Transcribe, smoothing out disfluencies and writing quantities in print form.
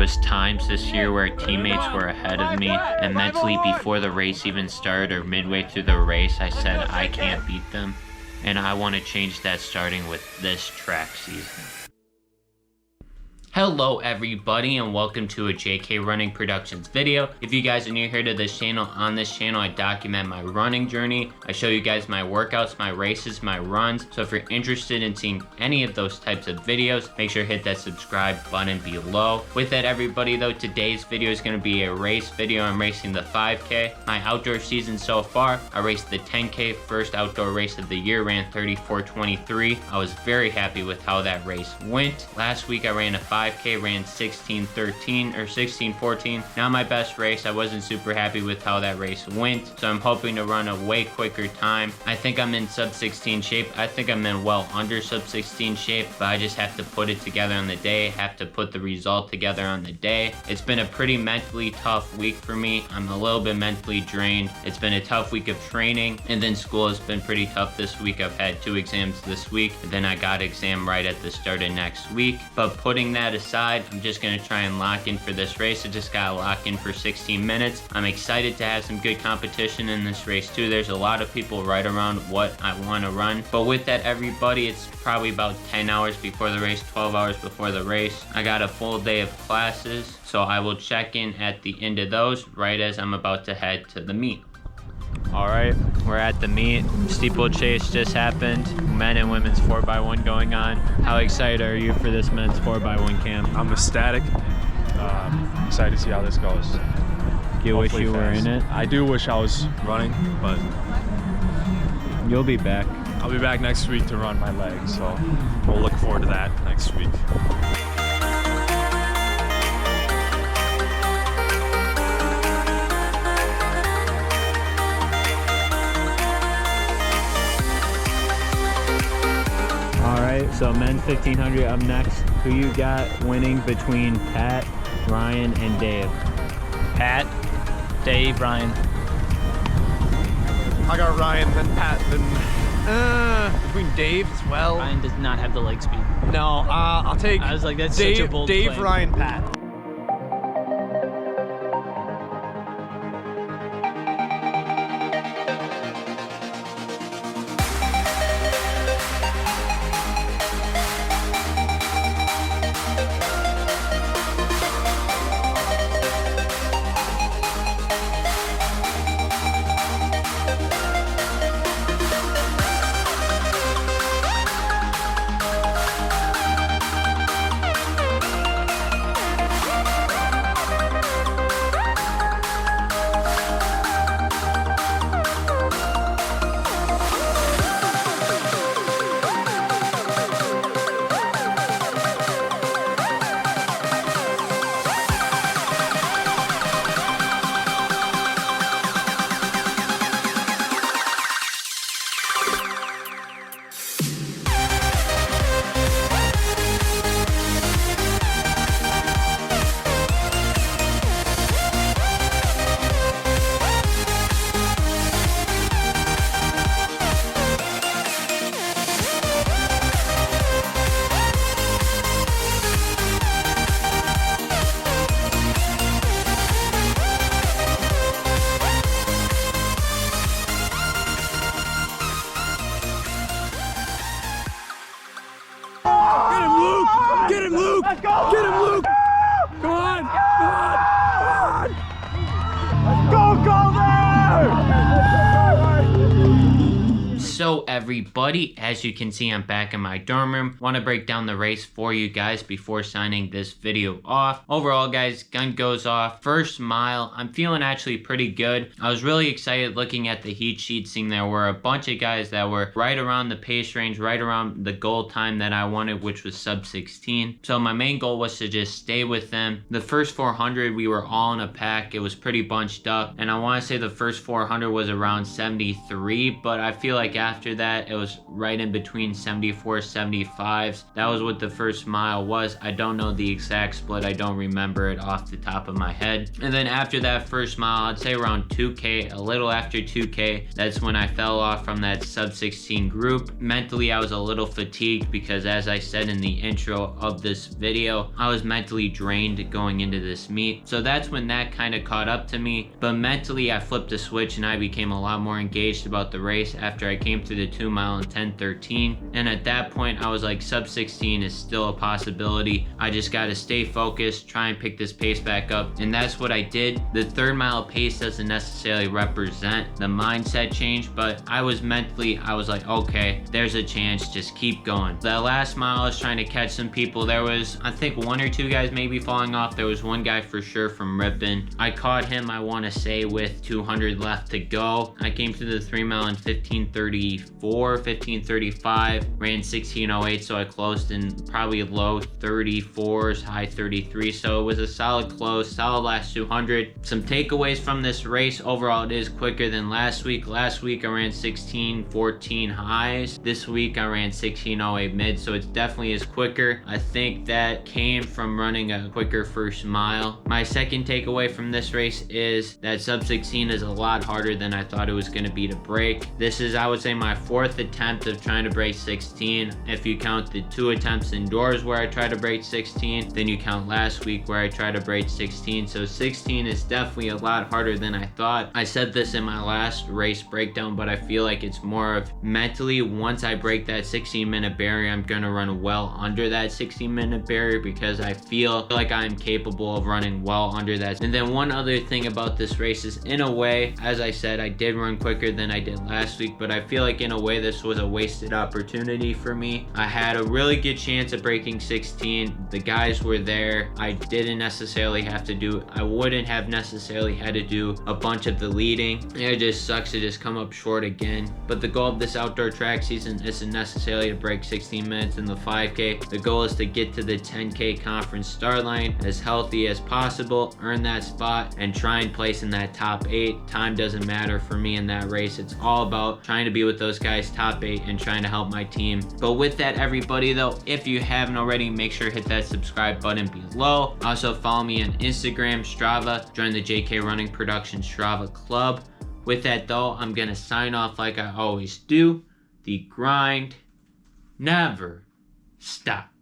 was times this year where teammates were ahead of me, and mentally before the race even started or midway through the race, I said I can't beat them. And I want to change that starting with this track season. Hello everybody and welcome to a JK Running Productions video. If you guys are new here to this channel, on this channel I document my running journey. I show you guys my workouts, my races, my runs. So if you're interested in seeing any of those types of videos, make sure to hit that subscribe button below. With that everybody though, today's video is going to be a race video. I'm racing the 5K. My outdoor season so far, I raced the 10K, first outdoor race of the year, ran 34:23. I was very happy with how that race went. Last week I ran a 5K, ran 16:13 or 16:14. Not my best race. I wasn't super happy with how that race went, so I'm hoping to run a way quicker time. I think I'm in sub 16 shape. I think I'm in well under sub 16 shape, but I just have to put it together on the day, have to put the result together on the day. It's been a pretty mentally tough week for me. I'm a little bit mentally drained. It's been a tough week of training, and then school has been pretty tough this week. I've had 2 exams this week, and then I got exam right at the start of next week. But putting that aside, I'm just gonna try and lock in for this race. I just gotta lock in for 16 minutes. I'm excited to have some good competition in this race too. There's a lot of people right around what I wanna run. But with that everybody, it's probably about 10 hours before the race, 12 hours before the race. I got a full day of classes, so I will check in at the end of those right as I'm about to head to the meet. All right, we're at the meet. Steeplechase just happened. Men and women's 4x1 going on. How excited are you for this men's 4x1 camp? I'm ecstatic. Excited to see how this goes. Do you wish you were in it? I do wish I was running, but you'll be back. I'll be back next week to run my legs, so we'll look forward to that next week. So men's 1500 up next. Who you got winning between Pat, Ryan, and Dave? Pat, Dave, Ryan. I got Ryan, then Pat, then between Dave as well. Ryan does not have the leg speed. No, I'll take. I was like, that's Dave, such a bold Dave, claim. Ryan, Pat. Get him, Luke! Let's go! Get him, Luke! Come on! Come on! Let's go there! So everybody, as you can see, I'm back in my dorm room. Want to break down the race for you guys before signing this video off. Overall, guys, gun goes off. First mile, I'm feeling actually pretty good. I was really excited looking at the heat sheet, seeing there were a bunch of guys that were right around the pace range, right around the goal time that I wanted, which was sub 16. So my main goal was to just stay with them. The first 400, we were all in a pack. It was pretty bunched up, and I want to say the first 400 was around 73, but I feel like after after that, it was right in between 74, 75s. That was what the first mile was. I don't know the exact split. I don't remember it off the top of my head. And then after that first mile, I'd say around 2K, a little after 2K, that's when I fell off from that sub 16 group. Mentally, I was a little fatigued because, as I said in the intro of this video, I was mentally drained going into this meet. So that's when that kind of caught up to me. But mentally, I flipped a switch and I became a lot more engaged about the race after I came through the 2 mile in 10:13. And at that point, I was like, sub 16 is still a possibility. I just got to stay focused, try and pick this pace back up. And that's what I did. The 3rd mile pace doesn't necessarily represent the mindset change, but I was mentally, I was like, okay, there's a chance, just keep going. The last mile, I was trying to catch some people. There was, I think, 1 or 2 guys maybe falling off. There was one guy for sure from Ripon. I caught him, I want to say, with 200 left to go. I came through the 3 mile in 15:34, 15:35, ran 16:08, so I closed in probably low 34s, high 33. So it was a solid close, solid last 200. Some takeaways from this race: overall, it is quicker than last week. Last week I ran 16:14 highs. This week I ran 16:08 mid, so it definitely is quicker. I think that came from running a quicker first mile. My second takeaway from this race is that sub 16 is a lot harder than I thought it was going to be to break. This is, I would say, my 4th attempt of trying to break 16. If you count the 2 attempts indoors where I tried to break 16, then you count last week where I tried to break 16. So 16 is definitely a lot harder than I thought. I said this in my last race breakdown, but I feel like it's more of mentally, once I break that 16-minute barrier, I'm going to run well under that 16-minute barrier because I feel like I'm capable of running well under that. And then one other thing about this race is, in a way, as I said, I did run quicker than I did last week, but I feel like in a way this was a wasted opportunity for me. I had a really good chance of breaking 16. The guys were there. I didn't necessarily have to do, I wouldn't have necessarily had to do a bunch of the leading. It just sucks to just come up short again. But the goal of this outdoor track season isn't necessarily to break 16 minutes in the 5K. The goal is to get to the 10K conference start line as healthy as possible, earn that spot, and try and place in that top 8. Time doesn't matter for me in that race. It's all about trying to be with those guys top 8 and trying to help my team. But with that, everybody, though, if you haven't already, make sure to hit that subscribe button below. Also follow me on Instagram, Strava, join the JK Running Production Strava Club. With that, though, I'm gonna sign off like I always do. The grind never stops.